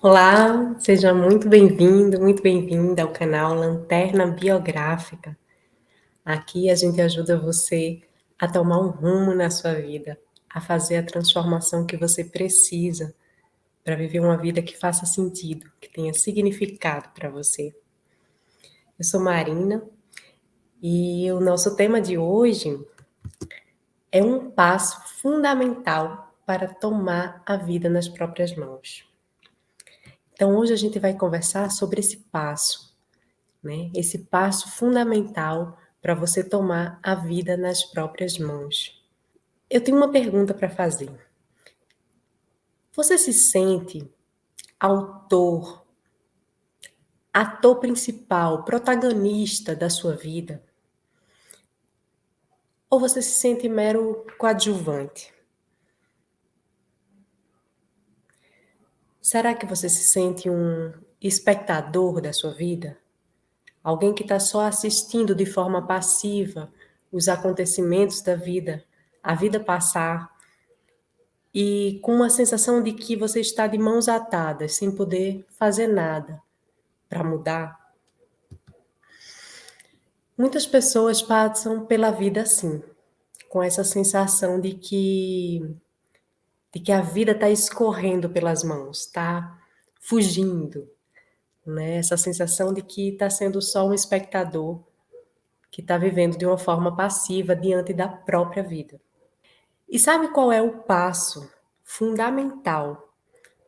Olá, seja muito bem-vindo, muito bem-vinda ao canal Lanterna Biográfica. Aqui a gente ajuda você a tomar um rumo na sua vida, a fazer a transformação que você precisa para viver uma vida que faça sentido, que tenha significado para você. Eu sou Marina e o nosso tema de hoje é um passo fundamental para tomar a vida nas próprias mãos. Então hoje a gente vai conversar sobre esse passo, né? Esse passo fundamental para você tomar a vida nas próprias mãos. Eu tenho uma pergunta para fazer. Você se sente autor, ator principal, protagonista da sua vida? Ou você se sente mero coadjuvante? Será que você se sente um espectador da sua vida? Alguém que está só assistindo de forma passiva os acontecimentos da vida, a vida passar, e com uma sensação de que você está de mãos atadas, sem poder fazer nada para mudar. Muitas pessoas passam pela vida assim, com essa sensação de que a vida está escorrendo pelas mãos, está fugindo, né? Essa sensação de que está sendo só um espectador que está vivendo de uma forma passiva diante da própria vida. E sabe qual é o passo fundamental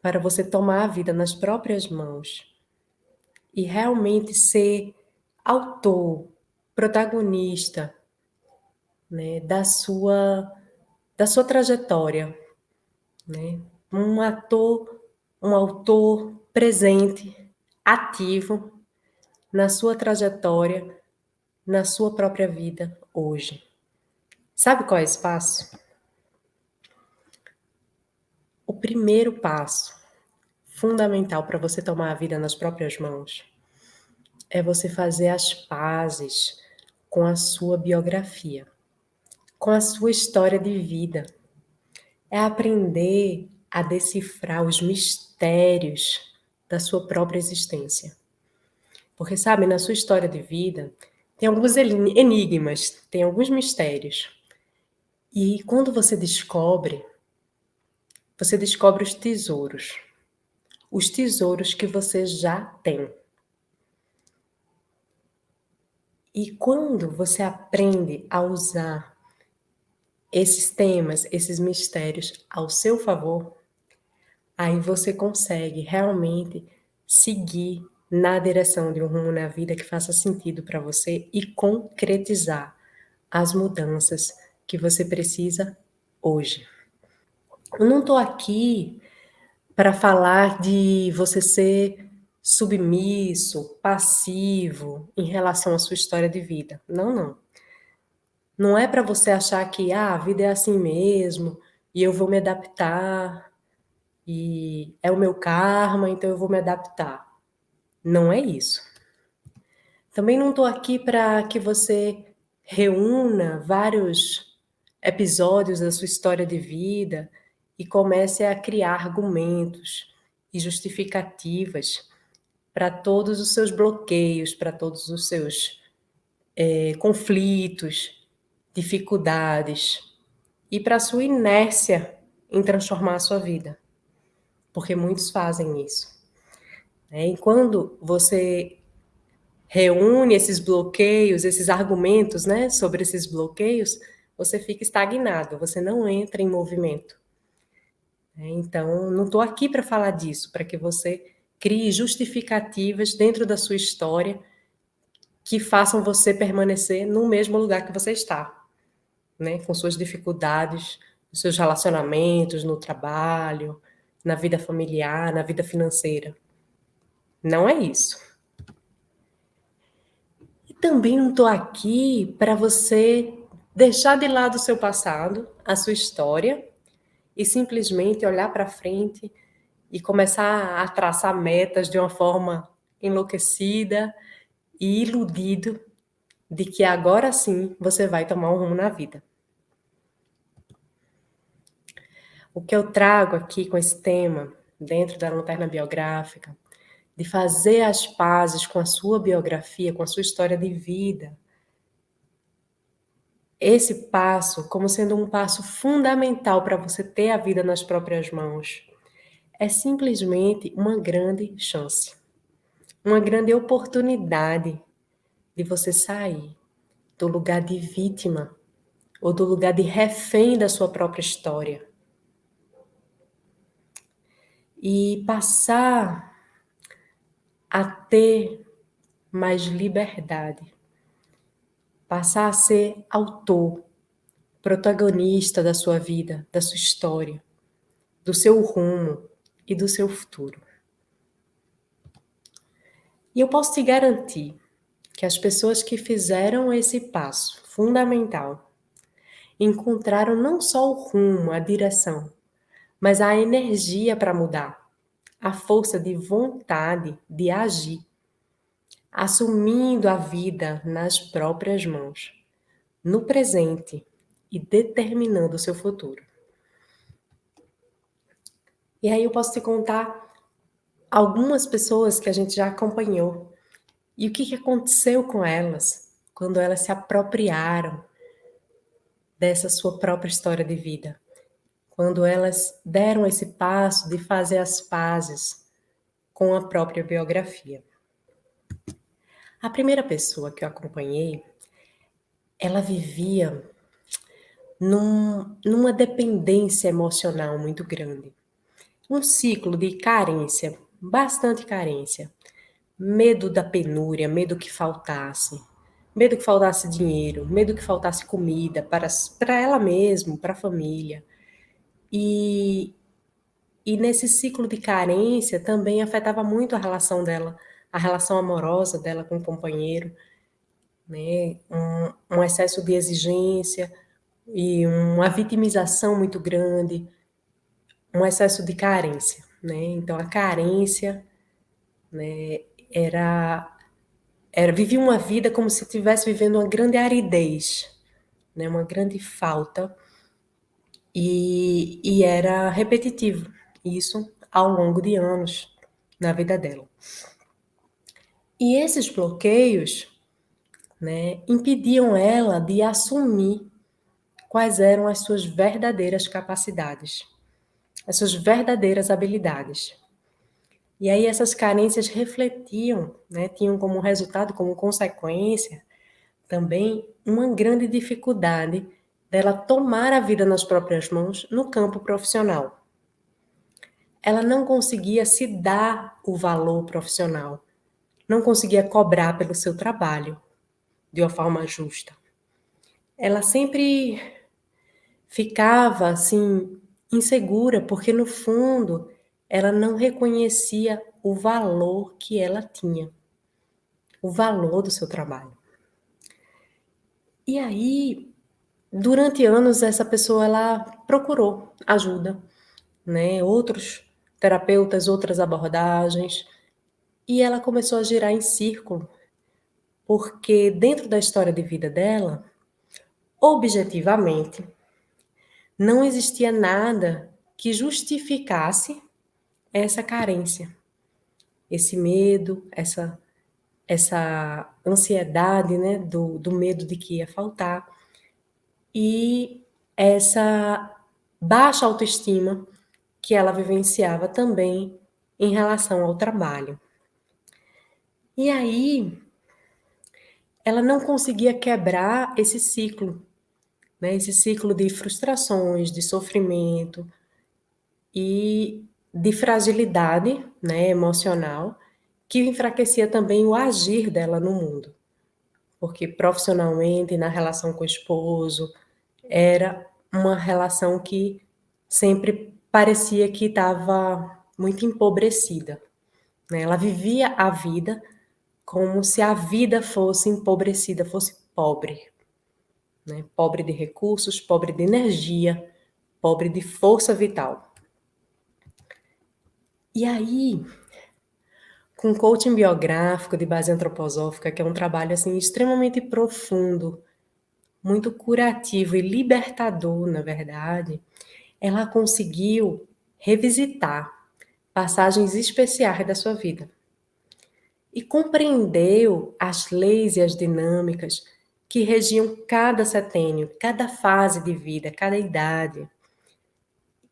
para você tomar a vida nas próprias mãos e realmente ser autor, protagonista, né, da sua trajetória, né? Um autor presente, ativo na sua trajetória, na sua própria vida hoje. Sabe qual é esse passo? O primeiro passo fundamental para você tomar a vida nas próprias mãos é você fazer as pazes com a sua biografia, com a sua história de vida. É aprender a decifrar os mistérios da sua própria existência. Porque, sabe, na sua história de vida, tem alguns enigmas, tem alguns mistérios. E quando você descobre os tesouros que você já tem. E quando você aprende a usar esses temas, esses mistérios ao seu favor, aí você consegue realmente seguir na direção de um rumo na vida que faça sentido para você e concretizar as mudanças que você precisa hoje. Eu não estou aqui para falar de você ser submisso, passivo em relação à sua história de vida. Não, não. Não é para você achar que a vida é assim mesmo e eu vou me adaptar e é o meu karma, então eu vou me adaptar. Não é isso. Também não estou aqui para que você reúna vários episódios da sua história de vida e comece a criar argumentos e justificativas para todos os seus bloqueios, para todos os seus conflitos, dificuldades e para a sua inércia em transformar a sua vida, porque muitos fazem isso, né? E quando você reúne esses bloqueios, esses argumentos, né, sobre esses bloqueios, você fica estagnado, você não entra em movimento, né? Então, não estou aqui para falar disso, para que você crie justificativas dentro da sua história que façam você permanecer no mesmo lugar que você está, né, com suas dificuldades, nos seus relacionamentos, no trabalho, na vida familiar, na vida financeira. Não é isso. E também não estou aqui para você deixar de lado o seu passado, a sua história, e simplesmente olhar para frente e começar a traçar metas de uma forma enlouquecida e iludido de que agora sim você vai tomar um rumo na vida. O que eu trago aqui com esse tema dentro da lanterna biográfica, de fazer as pazes com a sua biografia, com a sua história de vida, esse passo, como sendo um passo fundamental para você ter a vida nas próprias mãos, é simplesmente uma grande chance, uma grande oportunidade de você sair do lugar de vítima ou do lugar de refém da sua própria história e passar a ter mais liberdade, passar a ser autor, protagonista da sua vida, da sua história, do seu rumo e do seu futuro. E eu posso te garantir que as pessoas que fizeram esse passo fundamental encontraram não só o rumo, a direção, mas a energia para mudar, a força de vontade de agir, assumindo a vida nas próprias mãos, no presente e determinando o seu futuro. E aí eu posso te contar algumas pessoas que a gente já acompanhou e o que aconteceu com elas quando elas se apropriaram dessa sua própria história de vida, quando elas deram esse passo de fazer as pazes com a própria biografia. A primeira pessoa que eu acompanhei, ela vivia numa dependência emocional muito grande. Um ciclo de carência, bastante carência. Medo da penúria, medo que faltasse dinheiro, medo que faltasse comida para ela mesma, para a família. E nesse ciclo de carência também afetava muito a relação dela, a relação amorosa dela com o companheiro, né? Um excesso de exigência e uma vitimização muito grande, um excesso de carência, né? Então a carência, né, vivia uma vida como se estivesse vivendo uma grande aridez, né, uma grande falta, e era repetitivo, isso ao longo de anos na vida dela. E esses bloqueios, né, impediam ela de assumir quais eram as suas verdadeiras capacidades, as suas verdadeiras habilidades. E aí essas carências refletiam, né, tinham como resultado, como consequência, também uma grande dificuldade dela tomar a vida nas próprias mãos no campo profissional. Ela não conseguia se dar o valor profissional, não conseguia cobrar pelo seu trabalho de uma forma justa. Ela sempre ficava assim insegura, porque no fundo ela não reconhecia o valor que ela tinha, o valor do seu trabalho. E aí, durante anos, essa pessoa ela procurou ajuda, né? Outros terapeutas, outras abordagens, e ela começou a girar em círculo, porque dentro da história de vida dela, objetivamente, não existia nada que justificasse essa carência, esse medo, essa ansiedade, né, do medo de que ia faltar, e essa baixa autoestima que ela vivenciava também em relação ao trabalho. E aí, ela não conseguia quebrar esse ciclo, né, esse ciclo de frustrações, de sofrimento e de fragilidade, né, emocional, que enfraquecia também o agir dela no mundo. Porque profissionalmente, na relação com o esposo, era uma relação que sempre parecia que estava muito empobrecida, né? Ela vivia a vida como se a vida fosse empobrecida, fosse pobre, né? Pobre de recursos, pobre de energia, pobre de força vital. E aí, com coaching biográfico de base antroposófica, que é um trabalho assim extremamente profundo, muito curativo e libertador, na verdade, ela conseguiu revisitar, passagens especiais da sua vida. E compreendeu as leis e as dinâmicas que regiam cada setênio, cada fase de vida, cada idade.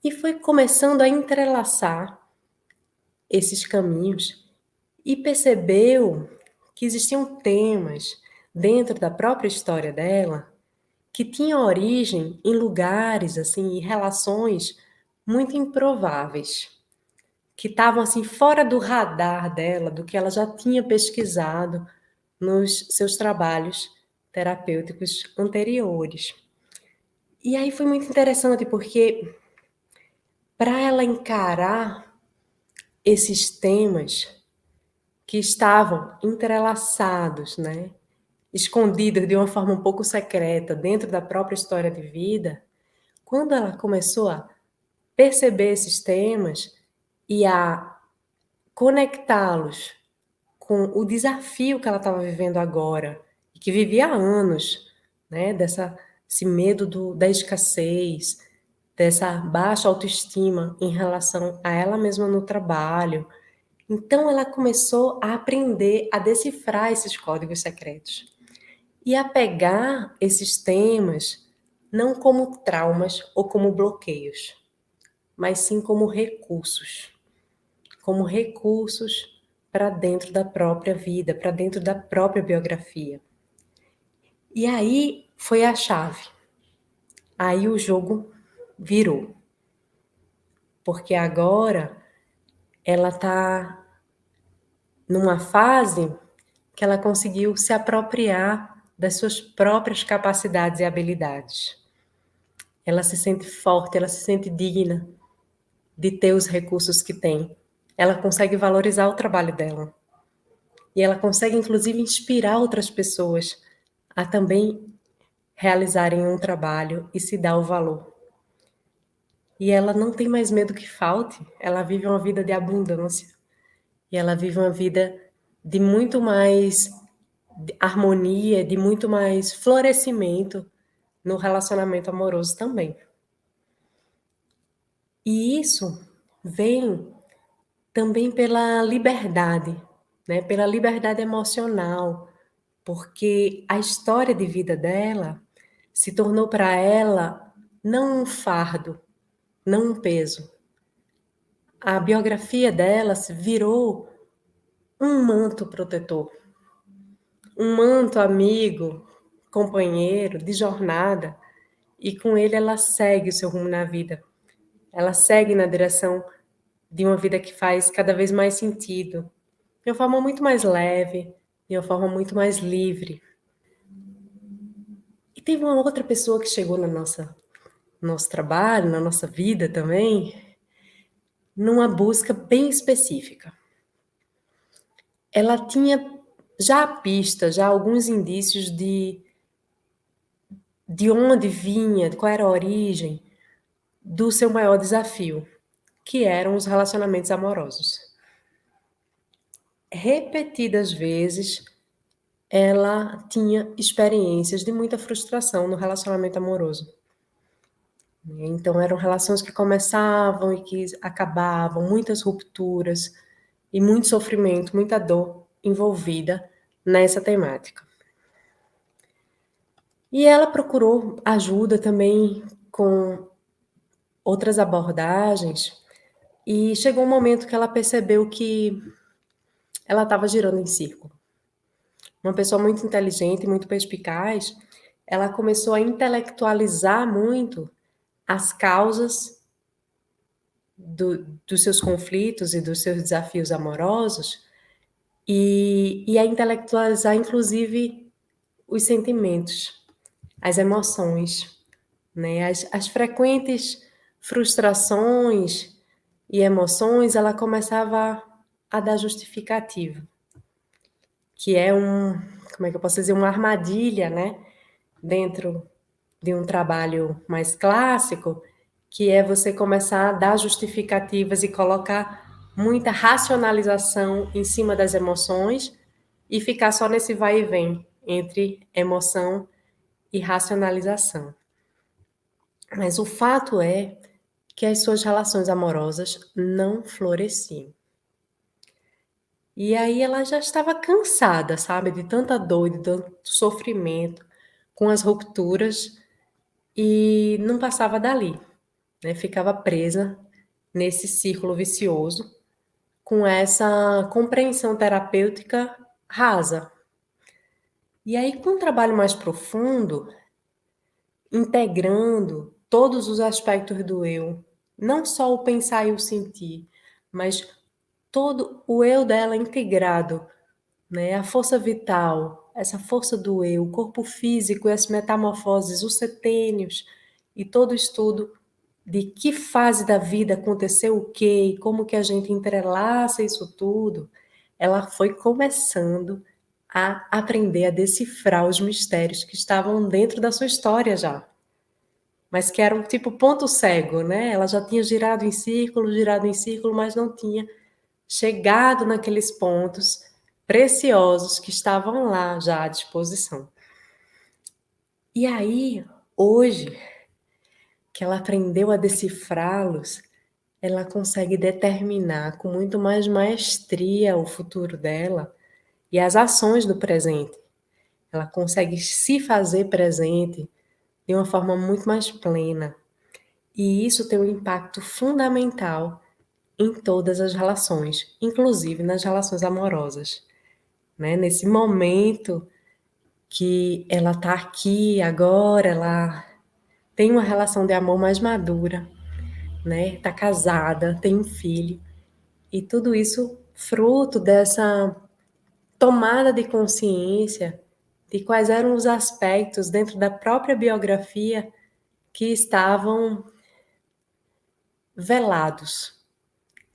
E foi começando a entrelaçar esses caminhos e percebeu que existiam temas dentro da própria história dela que tinham origem em lugares assim e relações muito improváveis, que estavam assim fora do radar dela, do que ela já tinha pesquisado nos seus trabalhos terapêuticos anteriores. E aí foi muito interessante porque para ela encarar esses temas que estavam entrelaçados, né, escondidos de uma forma um pouco secreta dentro da própria história de vida, quando ela começou a perceber esses temas e a conectá-los com o desafio que ela estava vivendo agora, e que vivia há anos, né, esse medo da escassez, dessa baixa autoestima em relação a ela mesma no trabalho. Então ela começou a aprender a decifrar esses códigos secretos e a pegar esses temas não como traumas ou como bloqueios, mas sim como recursos para dentro da própria vida, para dentro da própria biografia. E aí foi a chave. Aí o jogo virou. Porque agora ela está numa fase que ela conseguiu se apropriar das suas próprias capacidades e habilidades. Ela se sente forte, ela se sente digna de ter os recursos que tem. Ela consegue valorizar o trabalho dela. E ela consegue, inclusive, inspirar outras pessoas a também realizarem um trabalho e se dar o valor. E ela não tem mais medo que falte, ela vive uma vida de abundância. E ela vive uma vida de muito mais harmonia, de muito mais florescimento no relacionamento amoroso também. E isso vem também pela liberdade, né? Pela liberdade emocional, porque a história de vida dela se tornou para ela não um fardo, não um peso. A biografia dela virou um manto protetor, um manto amigo, companheiro, de jornada, e com ele ela segue o seu rumo na vida. Ela segue na direção de uma vida que faz cada vez mais sentido, de uma forma muito mais leve, de uma forma muito mais livre. E teve uma outra pessoa que chegou no nosso trabalho, na nossa vida também, numa busca bem específica. Ela tinha já a pista, já alguns indícios de onde vinha, qual era a origem do seu maior desafio, que eram os relacionamentos amorosos. Repetidas vezes, ela tinha experiências de muita frustração no relacionamento amoroso. Então, eram relações que começavam e que acabavam, muitas rupturas e muito sofrimento, muita dor envolvida nessa temática. E ela procurou ajuda também com outras abordagens e chegou um momento que ela percebeu que ela estava girando em círculo. Uma pessoa muito inteligente, muito perspicaz, ela começou a intelectualizar muito as causas dos seus conflitos e dos seus desafios amorosos e a intelectualizar, inclusive, os sentimentos, as emoções, né? As frequentes frustrações e emoções, ela começava a dar justificativa, que é como é que eu posso dizer, uma armadilha, né? Dentro de um trabalho mais clássico, que é você começar a dar justificativas e colocar muita racionalização em cima das emoções e ficar só nesse vai e vem entre emoção e racionalização. Mas o fato é que as suas relações amorosas não floresciam. E aí ela já estava cansada, sabe, de tanta dor, de tanto sofrimento, com as rupturas, e não passava dali, né? Ficava presa nesse círculo vicioso, com essa compreensão terapêutica rasa. E aí, com um trabalho mais profundo, integrando todos os aspectos do eu, não só o pensar e o sentir, mas todo o eu dela integrado, né? A força vital, essa força do eu, o corpo físico e as metamorfoses, os setênios e todo o estudo de que fase da vida aconteceu o quê e como que a gente entrelaça isso tudo, ela foi começando a aprender a decifrar os mistérios que estavam dentro da sua história já, mas que eram tipo ponto cego, né? Ela já tinha girado em círculo, mas não tinha chegado naqueles pontos preciosos que estavam lá já à disposição. E aí, hoje, que ela aprendeu a decifrá-los, ela consegue determinar com muito mais maestria o futuro dela e as ações do presente. Ela consegue se fazer presente de uma forma muito mais plena. E isso tem um impacto fundamental em todas as relações, inclusive nas relações amorosas, né? Nesse momento que ela está aqui agora, ela tem uma relação de amor mais madura, né? Está casada, tem um filho, e tudo isso fruto dessa tomada de consciência de quais eram os aspectos dentro da própria biografia que estavam velados,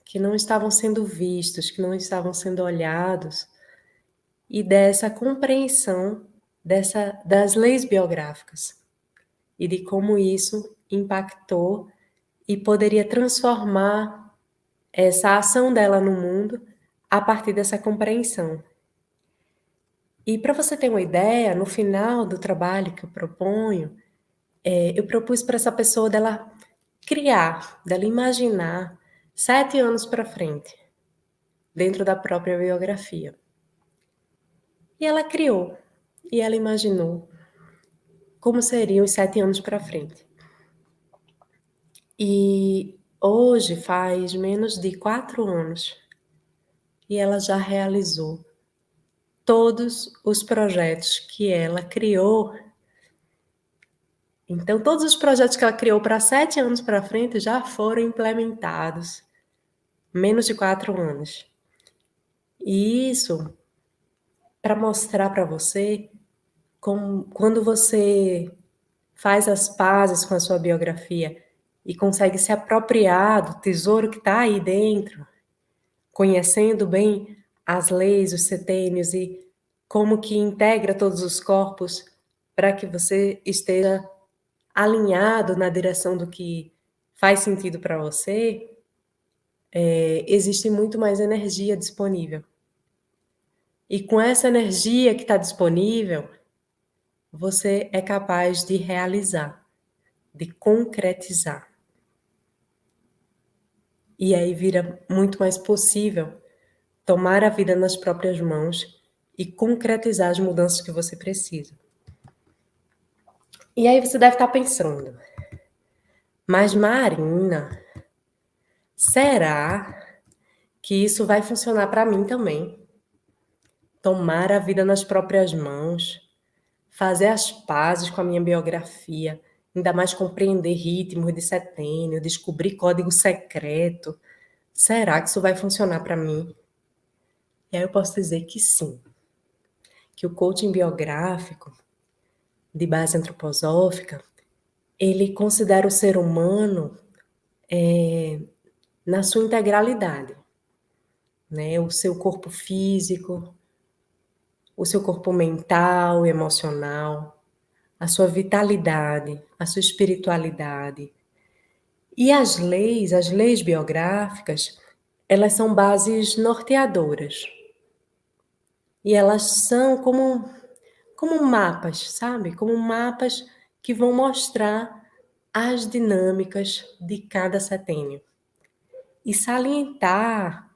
que não estavam sendo vistos, que não estavam sendo olhados, e dessa compreensão das leis biográficas e de como isso impactou e poderia transformar essa ação dela no mundo a partir dessa compreensão. E para você ter uma ideia, no final do trabalho que eu proponho, eu propus para essa pessoa dela criar, dela imaginar 7 anos para frente, dentro da própria biografia. E ela criou, e ela imaginou como seriam os 7 anos para frente. E hoje faz menos de 4 anos e ela já realizou todos os projetos que ela criou. Então, todos os projetos que ela criou para 7 anos para frente já foram implementados. Menos de 4 anos. E isso para mostrar para você como, quando você faz as pazes com a sua biografia e consegue se apropriar do tesouro que está aí dentro, conhecendo bem as leis, os setênios e como que integra todos os corpos para que você esteja alinhado na direção do que faz sentido para você, existe muito mais energia disponível. E com essa energia que está disponível, você é capaz de realizar, de concretizar. E aí vira muito mais possível tomar a vida nas próprias mãos e concretizar as mudanças que você precisa. E aí você deve estar pensando, mas Marina, será que isso vai funcionar para mim também? Tomar a vida nas próprias mãos, fazer as pazes com a minha biografia, ainda mais compreender ritmos de setênio, descobrir código secreto. Será que isso vai funcionar para mim? E aí eu posso dizer que sim, que o coaching biográfico, de base antroposófica, ele considera o ser humano na sua integralidade, né? O seu corpo físico, o seu corpo mental, emocional, a sua vitalidade, a sua espiritualidade. E as leis biográficas, elas são bases norteadoras. E elas são como mapas, sabe? Como mapas que vão mostrar as dinâmicas de cada setênio e salientar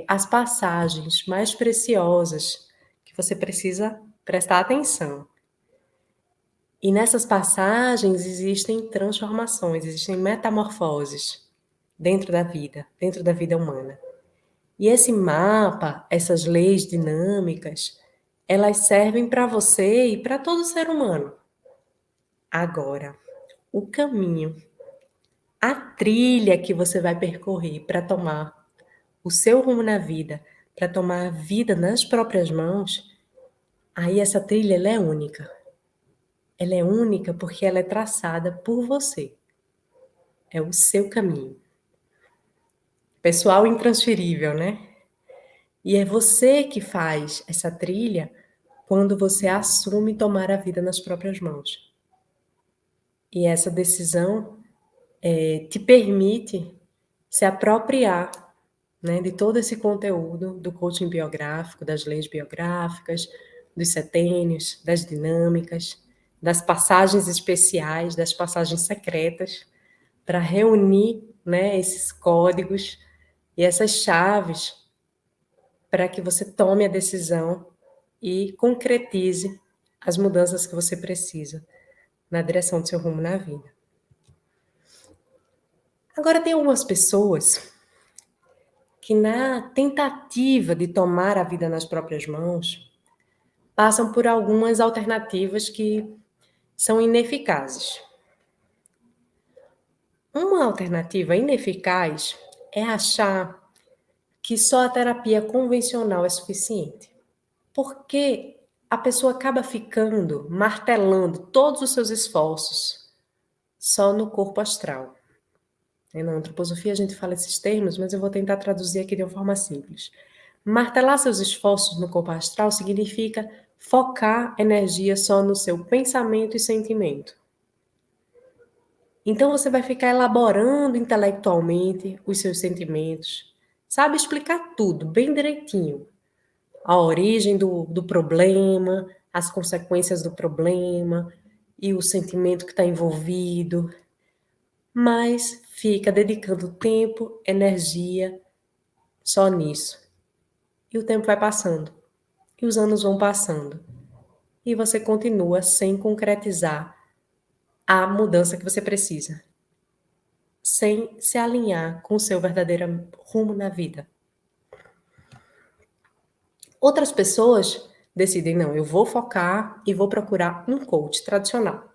as passagens mais preciosas que você precisa prestar atenção. E nessas passagens existem transformações, existem metamorfoses dentro da vida humana. E esse mapa, essas leis dinâmicas, elas servem para você e para todo ser humano. Agora, o caminho, a trilha que você vai percorrer para tomar o seu rumo na vida, para tomar a vida nas próprias mãos, aí essa trilha ela é única. Ela é única porque ela é traçada por você. É o seu caminho. Pessoal intransferível, né? E é você que faz essa trilha quando você assume tomar a vida nas próprias mãos. E essa decisão te permite se apropriar, né, de todo esse conteúdo do coaching biográfico, das leis biográficas, dos setênios, das dinâmicas, das passagens especiais, das passagens secretas, para reunir, né, esses códigos e essas chaves para que você tome a decisão e concretize as mudanças que você precisa na direção do seu rumo na vida. Agora, tem algumas pessoas que, na tentativa de tomar a vida nas próprias mãos, passam por algumas alternativas que são ineficazes. Uma alternativa ineficaz é achar que só a terapia convencional é suficiente. Porque a pessoa acaba ficando martelando todos os seus esforços só no corpo astral. Na antroposofia a gente fala esses termos, mas eu vou tentar traduzir aqui de uma forma simples. Martelar seus esforços no corpo astral significa focar energia só no seu pensamento e sentimento. Então você vai ficar elaborando intelectualmente os seus sentimentos, sabe explicar tudo bem direitinho. A origem do problema, as consequências do problema e o sentimento que está envolvido, mas fica dedicando tempo, energia só nisso. E o tempo vai passando, e os anos vão passando, e você continua sem concretizar a mudança que você precisa, sem se alinhar com o seu verdadeiro rumo na vida. Outras pessoas decidem, não, eu vou focar e vou procurar um coach tradicional.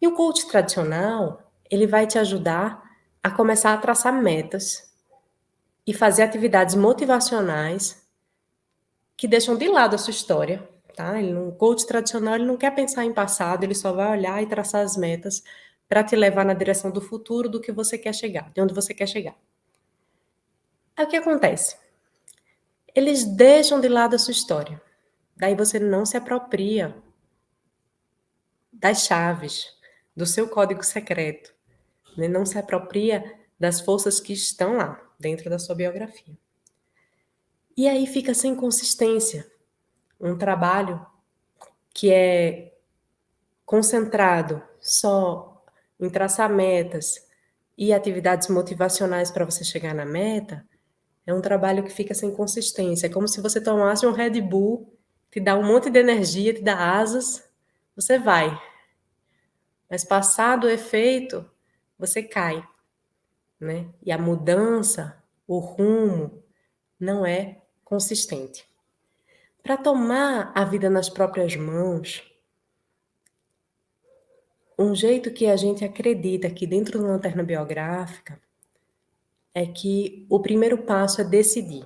E o coach tradicional, ele vai te ajudar a começar a traçar metas e fazer atividades motivacionais que deixam de lado a sua história, tá? O coach tradicional, ele não quer pensar em passado, ele só vai olhar e traçar as metas para te levar na direção do futuro, do que você quer chegar, de onde você quer chegar. Aí o que acontece? Eles deixam de lado a sua história. Daí você não se apropria das chaves, do seu código secreto, né? Não se apropria das forças que estão lá, dentro da sua biografia. E aí fica sem consistência. Um trabalho que é concentrado só em traçar metas e atividades motivacionais para você chegar na meta, é um trabalho que fica sem consistência. É como se você tomasse um Red Bull, te dá um monte de energia, te dá asas, você vai. Mas passado o efeito, você cai, né? E a mudança, o rumo, não é consistente. Para tomar a vida nas próprias mãos, um jeito que a gente acredita aqui dentro da lanterna biográfica é que o primeiro passo é decidir.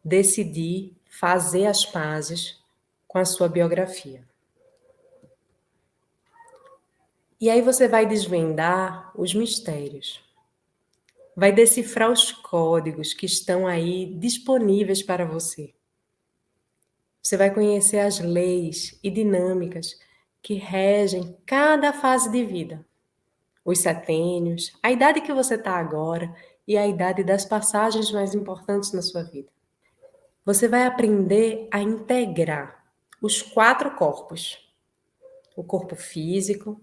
Decidir fazer as pazes com a sua biografia. E aí você vai desvendar os mistérios. Vai decifrar os códigos que estão aí disponíveis para você. Você vai conhecer as leis e dinâmicas que regem cada fase de vida. Os setênios, a idade que você está agora e a idade das passagens mais importantes na sua vida. Você vai aprender a integrar os 4 corpos. O corpo físico,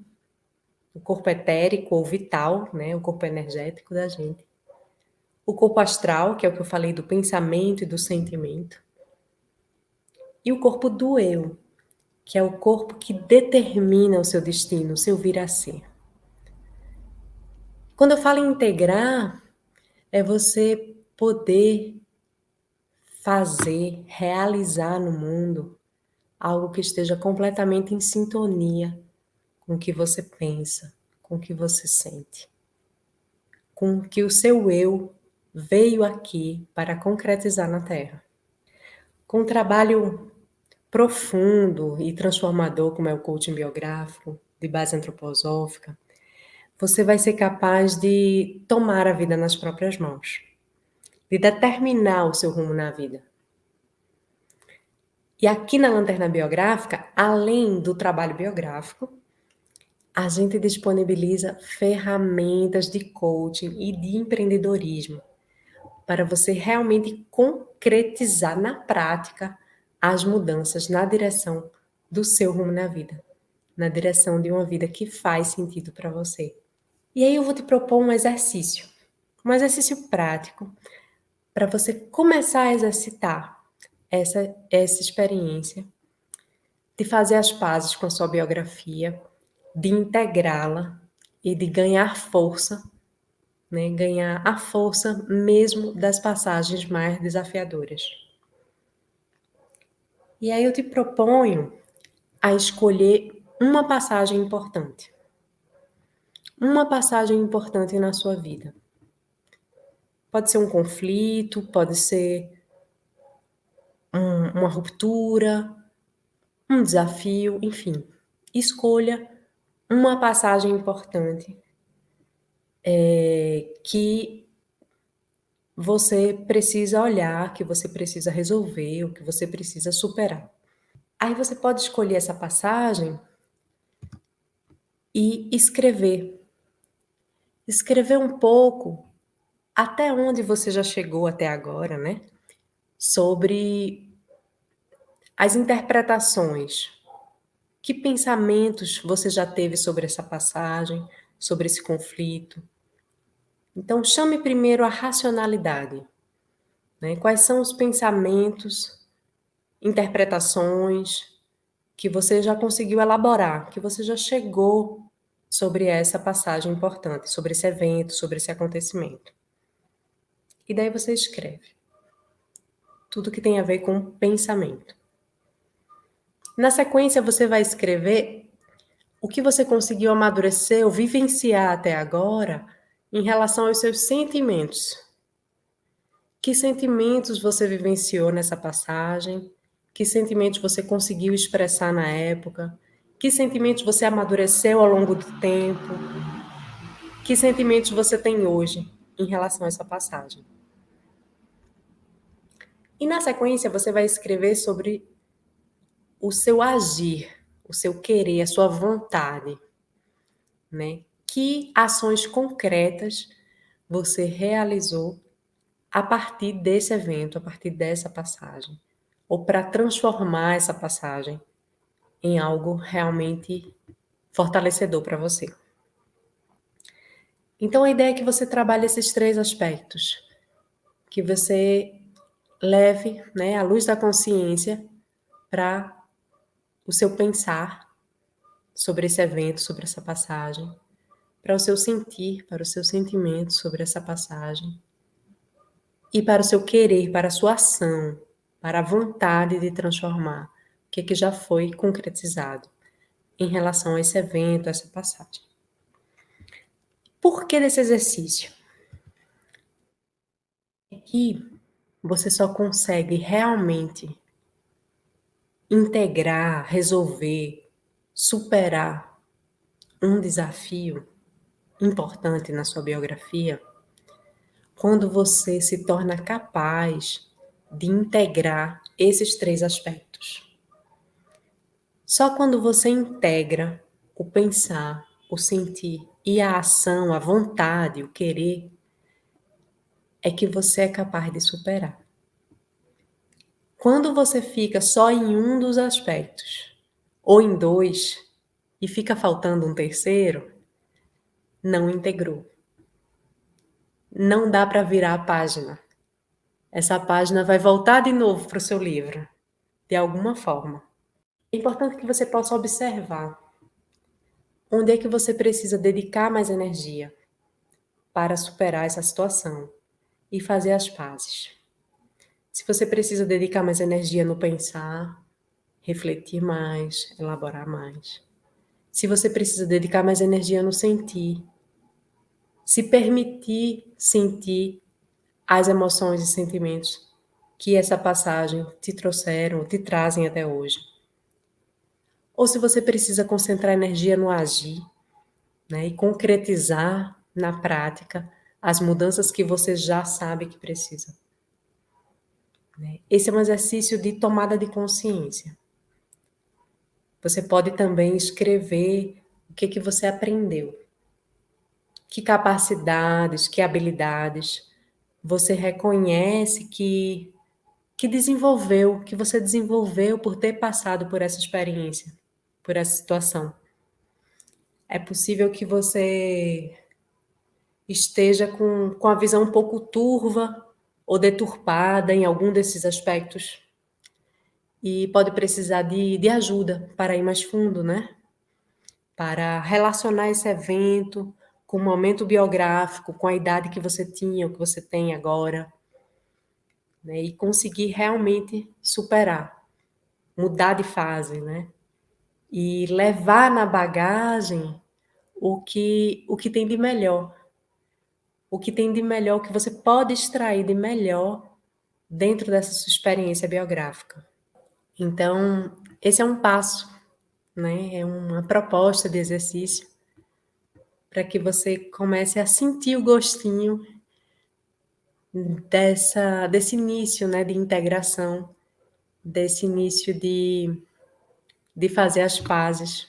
o corpo etérico ou vital, né, o corpo energético da gente. O corpo astral, que é o que eu falei do pensamento e do sentimento. E o corpo do eu, que é o corpo que determina o seu destino, o seu vir a ser. Quando eu falo em integrar, é você poder fazer, realizar no mundo algo que esteja completamente em sintonia com o que você pensa, com o que você sente, com o que o seu eu veio aqui para concretizar na Terra. Com um trabalho profundo e transformador, como é o coaching biográfico, de base antroposófica, você vai ser capaz de tomar a vida nas próprias mãos, de determinar o seu rumo na vida. E aqui na Lanterna Biográfica, além do trabalho biográfico, a gente disponibiliza ferramentas de coaching e de empreendedorismo para você realmente concretizar na prática as mudanças na direção do seu rumo na vida, na direção de uma vida que faz sentido para você. E aí eu vou te propor um exercício prático para você começar a exercitar essa experiência de fazer as pazes com a sua biografia, de integrá-la e de ganhar força, né? Ganhar a força mesmo das passagens mais desafiadoras. E aí eu te proponho a escolher uma passagem importante. Uma passagem importante na sua vida. Pode ser um conflito, pode ser uma ruptura, um desafio, enfim. Escolha uma passagem importante que você precisa olhar, que você precisa resolver, ou que você precisa superar. Aí você pode escolher essa passagem e escrever. Escrever um pouco até onde você já chegou até agora, né? Sobre as interpretações. Que pensamentos você já teve sobre essa passagem, sobre esse conflito? Então, chame primeiro a racionalidade, né? Quais são os pensamentos, interpretações que você já conseguiu elaborar, que você já chegou sobre essa passagem importante, sobre esse evento, sobre esse acontecimento. E daí você escreve tudo que tem a ver com pensamento. Na sequência, você vai escrever o que você conseguiu amadurecer ou vivenciar até agora em relação aos seus sentimentos. Que sentimentos você vivenciou nessa passagem? Que sentimentos você conseguiu expressar na época? Que sentimentos você amadureceu ao longo do tempo? Que sentimentos você tem hoje em relação a essa passagem? E na sequência você vai escrever sobre o seu agir, o seu querer, a sua vontade, né? Que ações concretas você realizou a partir desse evento, a partir dessa passagem, ou para transformar essa passagem em algo realmente fortalecedor para você. Então a ideia é que você trabalhe esses 3 aspectos, que você leve, né, a luz da consciência para o seu pensar sobre esse evento, sobre essa passagem, para o seu sentir, para o seu sentimento sobre essa passagem, e para o seu querer, para a sua ação, para a vontade de transformar o que já foi concretizado em relação a esse evento, a essa passagem. Por que desse exercício? É que você só consegue realmente integrar, resolver, superar um desafio importante na sua biografia quando você se torna capaz de integrar esses 3 aspectos. Só quando você integra o pensar, o sentir e a ação, a vontade, o querer, é que você é capaz de superar. Quando você fica só em um dos aspectos, ou em 2, e fica faltando um terceiro, não integrou. Não dá para virar a página. Essa página vai voltar de novo para o seu livro, de alguma forma. É importante que você possa observar onde é que você precisa dedicar mais energia para superar essa situação e fazer as pazes. Se você precisa dedicar mais energia no pensar, refletir mais, elaborar mais. Se você precisa dedicar mais energia no sentir, se permitir sentir as emoções e sentimentos que essa passagem te trouxeram, te trazem até hoje. Ou se você precisa concentrar energia no agir, né, e concretizar na prática as mudanças que você já sabe que precisa. Esse é um exercício de tomada de consciência. Você pode também escrever o que você aprendeu, que capacidades, que habilidades você reconhece que desenvolveu, que você desenvolveu por ter passado por essa experiência, por essa situação. É possível que você esteja com a visão um pouco turva ou deturpada em algum desses aspectos e pode precisar de ajuda para ir mais fundo, né? Para relacionar esse evento com o momento biográfico, com a idade que você tinha, o que você tem agora, né? E conseguir realmente superar, mudar de fase, né? E levar na bagagem o que tem de melhor. O que tem de melhor, o que você pode extrair de melhor dentro dessa sua experiência biográfica. Então, esse é um passo, né? É uma proposta de exercício para que você comece a sentir o gostinho desse início, né, de integração, desse início de fazer as pazes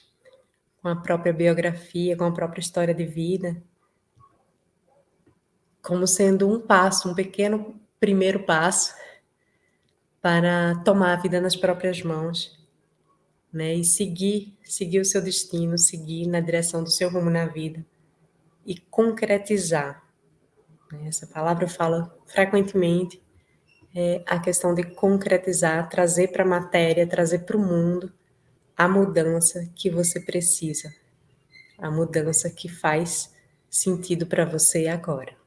com a própria biografia, com a própria história de vida, como sendo um passo, um pequeno primeiro passo para tomar a vida nas próprias mãos, né? E seguir o seu destino, seguir na direção do seu rumo na vida e concretizar, né? Essa palavra eu falo frequentemente, a questão de concretizar, trazer para a matéria, trazer para o mundo a mudança que você precisa, a mudança que faz sentido para você agora.